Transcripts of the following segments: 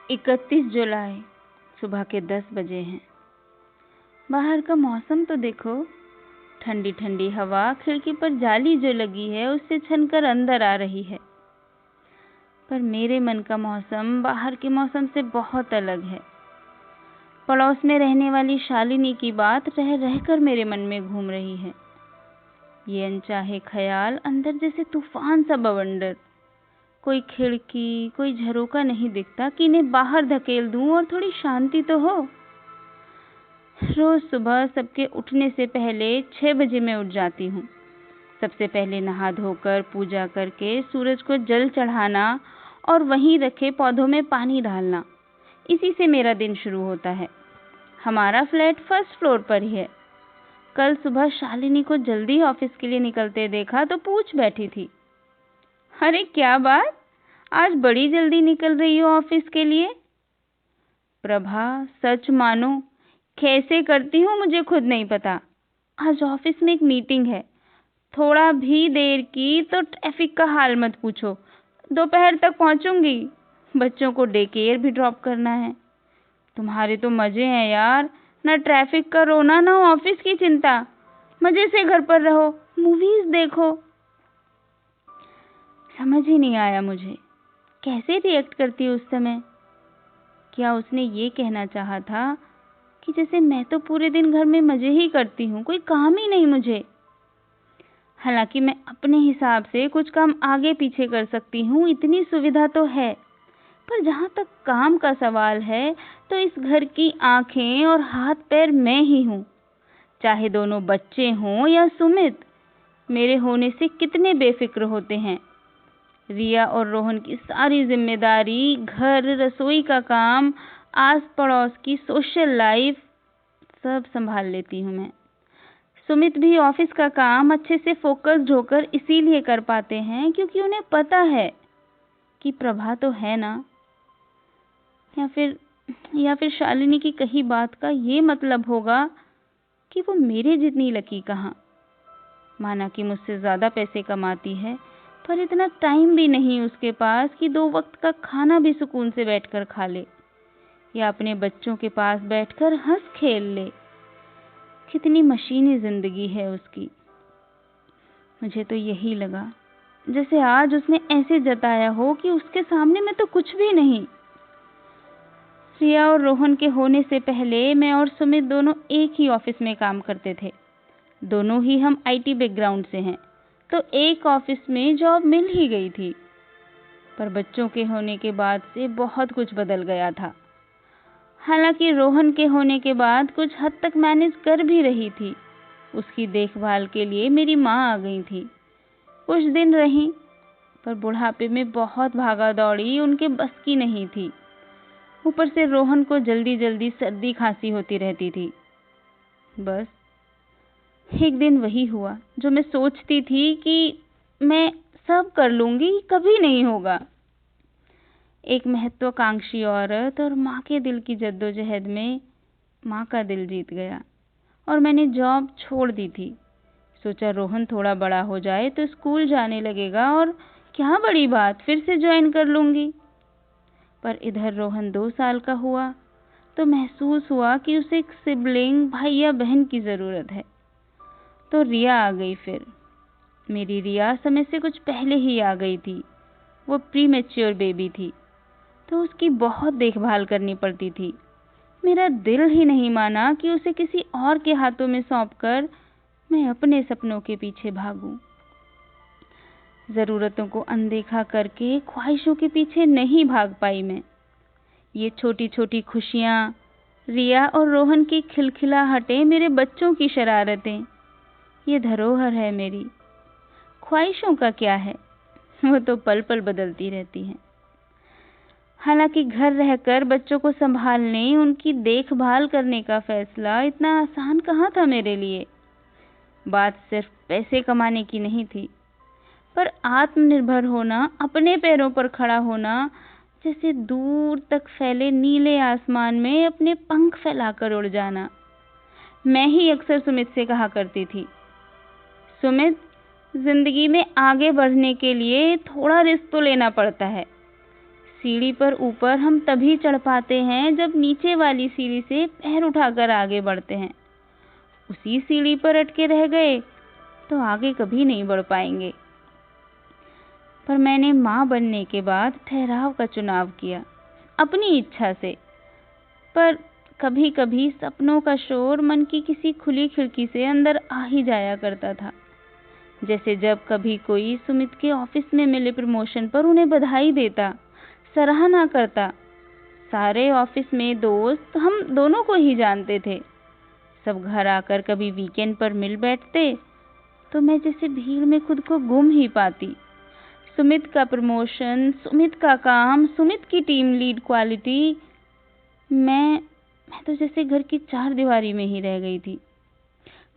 31 जुलाई सुबह के 10 बजे हैं। बाहर का मौसम तो देखो, ठंडी ठंडी हवा खिड़की पर जाली जो लगी है उससे छनकर अंदर आ रही है। पर मेरे मन का मौसम बाहर के मौसम से बहुत अलग है। पड़ोस में रहने वाली शालिनी की बात रह रहकर मेरे मन में घूम रही है। ये अनचाहे ख्याल अंदर जैसे तूफान सा बवंडर। कोई खिड़की, कोई झरोका नहीं दिखता कि इन्हें बाहर धकेल दूं और थोड़ी शांति तो हो। रोज सुबह सबके उठने से पहले 6 बजे मैं उठ जाती हूँ। सबसे पहले नहा धोकर पूजा करके सूरज को जल चढ़ाना और वहीं रखे पौधों में पानी डालना, इसी से मेरा दिन शुरू होता है। हमारा फ्लैट फर्स्ट फ्लोर पर ही है। कल सुबह शालिनी को जल्दी ऑफिस के लिए निकलते देखा तो पूछ बैठी थी, अरे क्या बात, आज बड़ी जल्दी निकल रही हो ऑफिस के लिए? प्रभा, सच मानो कैसे करती हूँ मुझे खुद नहीं पता। आज ऑफिस में एक मीटिंग है, थोड़ा भी देर की तो ट्रैफिक का हाल मत पूछो। दोपहर तक पहुंचूंगी। बच्चों को डे केयर भी ड्रॉप करना है। तुम्हारे तो मजे हैं यार, ना ट्रैफिक का रोना ना ऑफिस की चिंता। मजे से घर पर रहो, मूवीज देखो। समझ ही नहीं आया मुझे कैसे रिएक्ट करती उस समय। क्या उसने ये कहना चाहा था कि जैसे मैं तो पूरे दिन घर में मजे ही करती हूँ, कोई काम ही नहीं मुझे। हालांकि मैं अपने हिसाब से कुछ काम आगे पीछे कर सकती हूँ, इतनी सुविधा तो है। पर जहाँ तक काम का सवाल है तो इस घर की आंखें और हाथ पैर मैं ही हूँ। चाहे दोनों बच्चे हों या सुमित, मेरे होने से कितने बेफिक्र होते हैं। रिया और रोहन की सारी जिम्मेदारी, घर, रसोई का काम, आस पड़ोस की सोशल लाइफ सब संभाल लेती हूँ मैं। सुमित भी ऑफिस का काम अच्छे से फोकस्ड होकर इसीलिए कर पाते हैं क्योंकि उन्हें पता है कि प्रभा तो है ना। या फिर शालिनी की कही बात का ये मतलब होगा कि वो मेरे जितनी लकी कहाँ। माना कि मुझसे ज्यादा पैसे कमाती है, पर इतना टाइम भी नहीं उसके पास कि 2 वक्त का खाना भी सुकून से बैठकर खा ले या अपने बच्चों के पास बैठकर हंस खेल ले। कितनी मशीनी जिंदगी है उसकी। मुझे तो यही लगा जैसे आज उसने ऐसे जताया हो कि उसके सामने मैं तो कुछ भी नहीं। रिया और रोहन के होने से पहले मैं और सुमित दोनों एक ही ऑफिस में काम करते थे। दोनों ही हम आईटी बैकग्राउंड से हैं, तो एक ऑफिस में जॉब मिल ही गई थी। पर बच्चों के होने के बाद से बहुत कुछ बदल गया था। हालांकि रोहन के होने के बाद कुछ हद तक मैनेज कर भी रही थी। उसकी देखभाल के लिए मेरी माँ आ गई थी। कुछ दिन रही, पर बुढ़ापे में बहुत भागा दौड़ी उनके बस की नहीं थी। ऊपर से रोहन को जल्दी जल्दी सर्दी खांसी होती रहती थी। बस एक दिन वही हुआ जो मैं सोचती थी कि मैं सब कर लूंगी, कभी नहीं होगा। एक महत्वाकांक्षी औरत और माँ के दिल की जद्दोजहद में माँ का दिल जीत गया और मैंने जॉब छोड़ दी थी। सोचा रोहन थोड़ा बड़ा हो जाए तो स्कूल जाने लगेगा और क्या बड़ी बात, फिर से ज्वाइन कर लूंगी। पर इधर रोहन 2 साल का हुआ तो महसूस हुआ कि उसे एक सिबलिंग, भाई या बहन की जरूरत है। तो रिया आ गई। फिर मेरी रिया समय से कुछ पहले ही आ गई थी। वो प्री मैच्योर बेबी थी, तो उसकी बहुत देखभाल करनी पड़ती थी। मेरा दिल ही नहीं माना कि उसे किसी और के हाथों में सौंपकर मैं अपने सपनों के पीछे भागूं। जरूरतों को अनदेखा करके ख्वाहिशों के पीछे नहीं भाग पाई मैं। ये छोटी छोटी खुशियां, रिया और रोहन की खिलखिलाहटें, मेरे बच्चों की शरारतें, ये धरोहर है मेरी। ख्वाहिशों का क्या है, वो तो पल पल बदलती रहती हैं। हालांकि घर रहकर बच्चों को संभालने, उनकी देखभाल करने का फैसला इतना आसान कहाँ था मेरे लिए। बात सिर्फ पैसे कमाने की नहीं थी, पर आत्मनिर्भर होना, अपने पैरों पर खड़ा होना, जैसे दूर तक फैले नीले आसमान में अपने पंख फैलाकर उड़ जाना। मैं ही अक्सर सुमित से कहा करती थी, सुमित, जिंदगी में आगे बढ़ने के लिए थोड़ा रिस्क तो लेना पड़ता है। सीढ़ी पर ऊपर हम तभी चढ़ पाते हैं जब नीचे वाली सीढ़ी से पैर उठाकर आगे बढ़ते हैं। उसी सीढ़ी पर अटके रह गए तो आगे कभी नहीं बढ़ पाएंगे। पर मैंने माँ बनने के बाद ठहराव का चुनाव किया, अपनी इच्छा से। पर कभी कभी सपनों का शोर मन की किसी खुली खिड़की से अंदर आ ही जाया करता था। जैसे जब कभी कोई सुमित के ऑफिस में मिले प्रमोशन पर उन्हें बधाई देता, सराहना करता। सारे ऑफिस में दोस्त हम दोनों को ही जानते थे। सब घर आकर कभी वीकेंड पर मिल बैठते तो मैं जैसे भीड़ में खुद को गुम ही पाती। सुमित का प्रमोशन, सुमित का काम, सुमित की टीम लीड क्वालिटी, मैं तो जैसे घर की चार दीवारी में ही रह गई थी।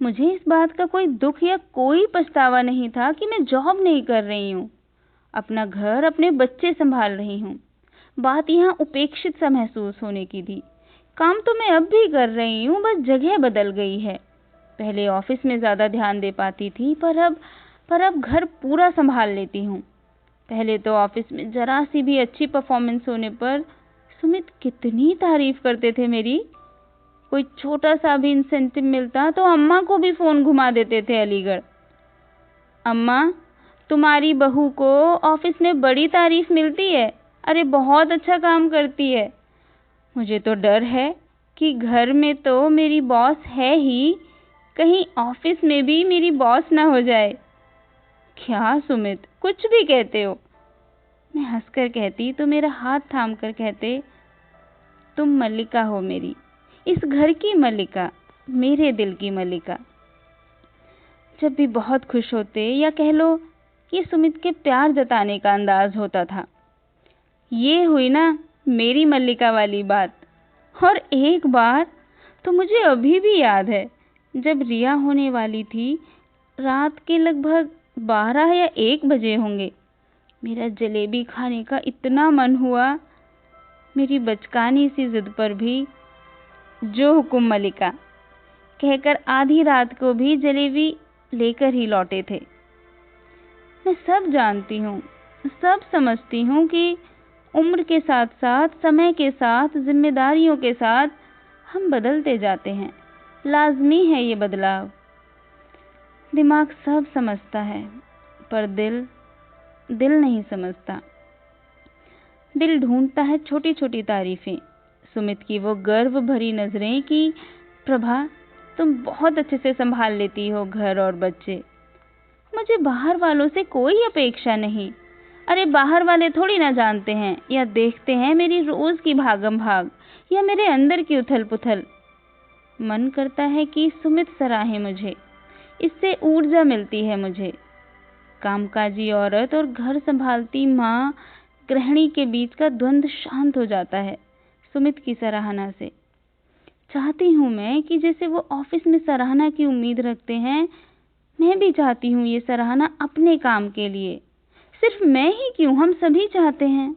मुझे इस बात का कोई दुख या कोई पछतावा नहीं था कि मैं जॉब नहीं कर रही हूँ, अपना घर, अपने बच्चे संभाल रही हूँ। बात यहाँ उपेक्षित सा महसूस होने की थी। काम तो मैं अब भी कर रही हूँ, बस जगह बदल गई है। पहले ऑफिस में ज़्यादा ध्यान दे पाती थी, पर अब घर पूरा संभाल लेती हूँ। पहले तो ऑफिस में जरा सी भी अच्छी परफॉर्मेंस होने पर सुमित कितनी तारीफ करते थे मेरी। कोई छोटा सा भी इंसेंटिव मिलता तो अम्मा को भी फ़ोन घुमा देते थे अलीगढ़। अम्मा, तुम्हारी बहू को ऑफिस में बड़ी तारीफ मिलती है, अरे बहुत अच्छा काम करती है। मुझे तो डर है कि घर में तो मेरी बॉस है ही, कहीं ऑफिस में भी मेरी बॉस ना हो जाए। क्या सुमित, कुछ भी कहते हो? मैं हंसकर कहती तो मेरा हाथ थाम कर कहते, तुम मल्लिका हो मेरी, इस घर की मल्लिका, मेरे दिल की मल्लिका। जब भी बहुत खुश होते या कह लो कि सुमित के प्यार जताने का अंदाज होता था। ये हुई ना मेरी मल्लिका वाली बात। और एक बार तो मुझे अभी भी याद है, जब रिया होने वाली थी, रात के लगभग 12 या 1 बजे होंगे। मेरा जलेबी खाने का इतना मन हुआ, मेरी बचकानी सी जिद पर भी जो हुकुम मल्लिका कहकर आधी रात को भी जलेबी लेकर ही लौटे थे। मैं सब जानती हूँ, सब समझती हूँ कि उम्र के साथ साथ, समय के साथ, जिम्मेदारियों के साथ हम बदलते जाते हैं। लाजमी है ये बदलाव। दिमाग सब समझता है, पर दिल नहीं समझता। दिल ढूंढता है छोटी छोटी तारीफें, सुमित की वो गर्व भरी नजरें कि प्रभा, तुम बहुत अच्छे से संभाल लेती हो घर और बच्चे। मुझे बाहर वालों से कोई अपेक्षा नहीं। अरे बाहर वाले थोड़ी ना जानते हैं या देखते हैं मेरी रोज की भागम भाग या मेरे अंदर की उथल पुथल। मन करता है कि सुमित सराहे मुझे, इससे ऊर्जा मिलती है मुझे। कामकाजी औरत और घर संभालती माँ गृहिणी के बीच का द्वंद्व शांत हो जाता है सुमित की सराहना से। चाहती हूँ मैं कि जैसे वो ऑफिस में सराहना की उम्मीद रखते हैं, मैं भी चाहती हूँ ये सराहना अपने काम के लिए। सिर्फ मैं ही क्यों, हम सभी चाहते हैं।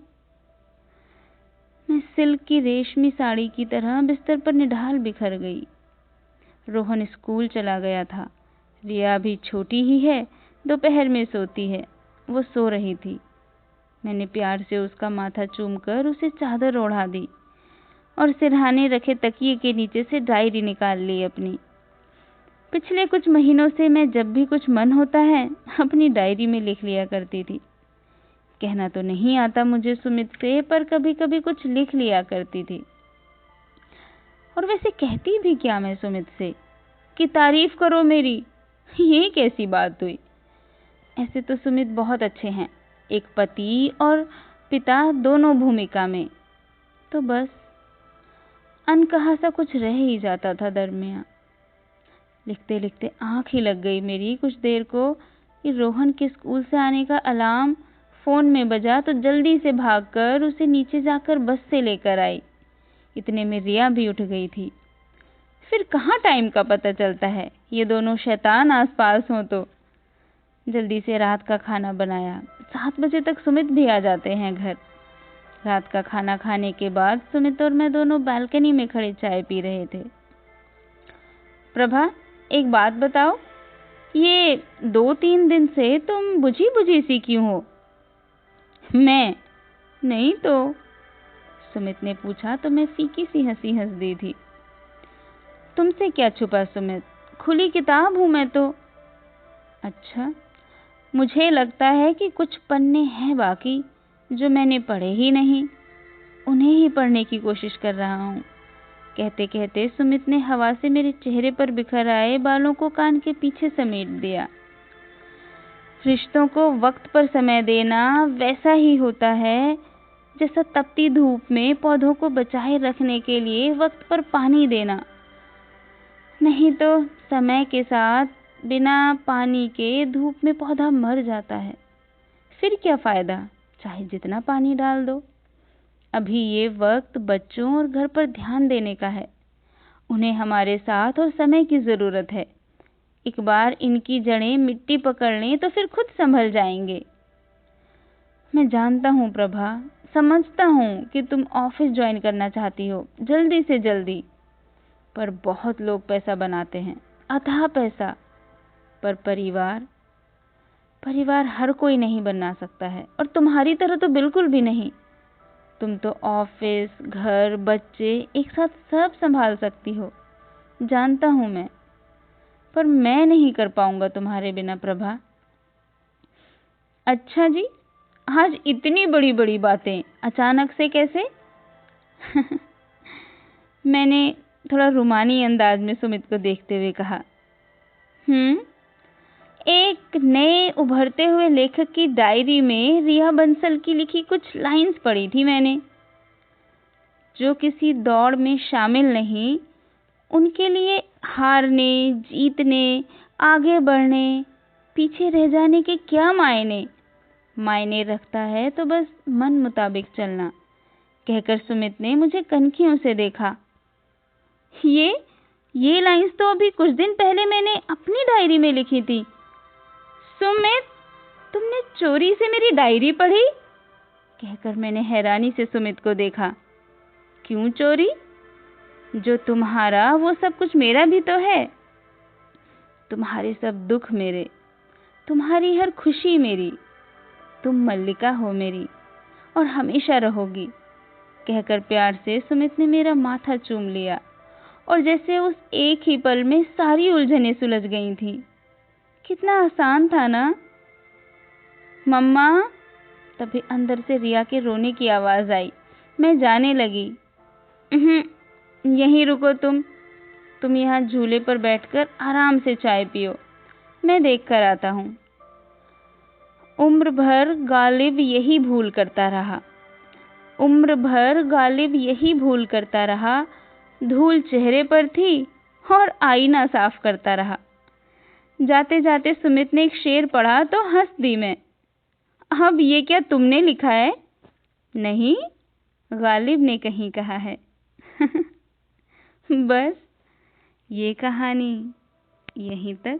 मैं सिल्क की रेशमी साड़ी की तरह बिस्तर पर निढाल बिखर गई। रोहन स्कूल चला गया था। रिया भी छोटी ही है, दोपहर में सोती है। वो सो रही थी। मैंने प्यार से उसका माथा चूमकर उसे चादर ओढ़ा दी और सिरहाने रखे तकिए के नीचे से डायरी निकाल ली अपनी। पिछले कुछ महीनों से मैं जब भी कुछ मन होता है अपनी डायरी में लिख लिया करती थी। कहना तो नहीं आता मुझे सुमित से, पर कभी कभी कुछ लिख लिया करती थी। और वैसे कहती भी क्या मैं सुमित से कि तारीफ करो मेरी, ये कैसी बात हुई। ऐसे तो सुमित बहुत अच्छे हैं, एक पति और पिता दोनों भूमिका में। तो बस अनकहा सा कुछ रह ही जाता था दरमियाँ। लिखते लिखते आंख ही लग गई मेरी कुछ देर को कि रोहन के स्कूल से आने का अलार्म फोन में बजा तो जल्दी से भागकर उसे नीचे जाकर बस से लेकर आई। इतने में रिया भी उठ गई थी। फिर कहाँ टाइम का पता चलता है, ये दोनों शैतान आसपास हों तो। जल्दी से रात का खाना बनाया। 7 बजे तक सुमित भी आ जाते हैं घर। रात का खाना खाने के बाद सुमित और मैं दोनों बालकनी में खड़े चाय पी रहे थे। प्रभा, एक बात बताओ, ये 2-3 दिन से तुम बुझी बुझी सी क्यों हो? मैं नहीं तो, सुमित ने पूछा तो मैं फीकी सी हंसी हंस दी थी। तुमसे क्या छुपा सुमित, खुली किताब हूं मैं तो। अच्छा, मुझे लगता है कि कुछ पन्ने हैं बाकी जो मैंने पढ़े ही नहीं, उन्हें ही पढ़ने की कोशिश कर रहा हूँ। कहते कहते सुमित ने हवा से मेरे चेहरे पर बिखर आए बालों को कान के पीछे समेट दिया। रिश्तों को वक्त पर समय देना वैसा ही होता है जैसा तपती धूप में पौधों को बचाए रखने के लिए वक्त पर पानी देना। नहीं तो समय के साथ बिना पानी के धूप में पौधा मर जाता है। फिर क्या फायदा, चाहे जितना पानी डाल दो। अभी ये वक्त बच्चों और घर पर ध्यान देने का है। उन्हें हमारे साथ और समय की ज़रूरत है। एक बार इनकी जड़ें मिट्टी पकड़ लें तो फिर खुद संभल जाएंगे। मैं जानता हूँ प्रभा, समझता हूँ कि तुम ऑफिस ज्वाइन करना चाहती हो जल्दी से जल्दी, पर बहुत लोग पैसा बनाते हैं, अथाह पैसा। पर परिवार हर कोई नहीं बना सकता है, और तुम्हारी तरह तो बिल्कुल भी नहीं। तुम तो ऑफिस, घर, बच्चे एक साथ सब संभाल सकती हो, जानता हूं मैं, पर मैं नहीं कर पाऊंगा तुम्हारे बिना प्रभा। अच्छा जी, आज इतनी बड़ी बड़ी बातें अचानक से कैसे? मैंने थोड़ा रुमानी अंदाज में सुमित को देखते हुए कहा। एक नए उभरते हुए लेखक की डायरी में रिया बंसल की लिखी कुछ लाइंस पढ़ी थी मैंने। जो किसी दौड़ में शामिल नहीं, उनके लिए हारने, जीतने, आगे बढ़ने, पीछे रह जाने के क्या मायने रखता है तो बस मन मुताबिक चलना, कहकर सुमित ने मुझे कनखियों से देखा। ये लाइंस तो अभी कुछ दिन पहले मैंने अपनी डायरी में लिखी थी। सुमित, तुमने चोरी से मेरी डायरी पढ़ी? कहकर मैंने हैरानी से सुमित को देखा। क्यों चोरी? जो तुम्हारा वो सब कुछ मेरा भी तो है। तुम्हारे सब दुख मेरे, तुम्हारी हर खुशी मेरी। तुम मल्लिका हो मेरी और हमेशा रहोगी, कहकर प्यार से सुमित ने मेरा माथा चूम लिया, और जैसे उस एक ही पल में सारी उलझनें सुलझ गई थी। कितना आसान था ना। मम्मा, तभी अंदर से रिया के रोने की आवाज आई। मैं जाने लगी। यहीं रुको तुम यहाँ झूले पर बैठकर आराम से चाय पियो, मैं देख कर आता हूँ। उम्र भर गालिब यही भूल करता रहा। धूल चेहरे पर थी और आईना साफ करता रहा। जाते जाते सुमित ने एक शेर पढ़ा तो हंस दी मैं। अब ये क्या तुमने लिखा है? नहीं, गालिब ने कहीं कहा है। बस ये कहानी यहीं तक।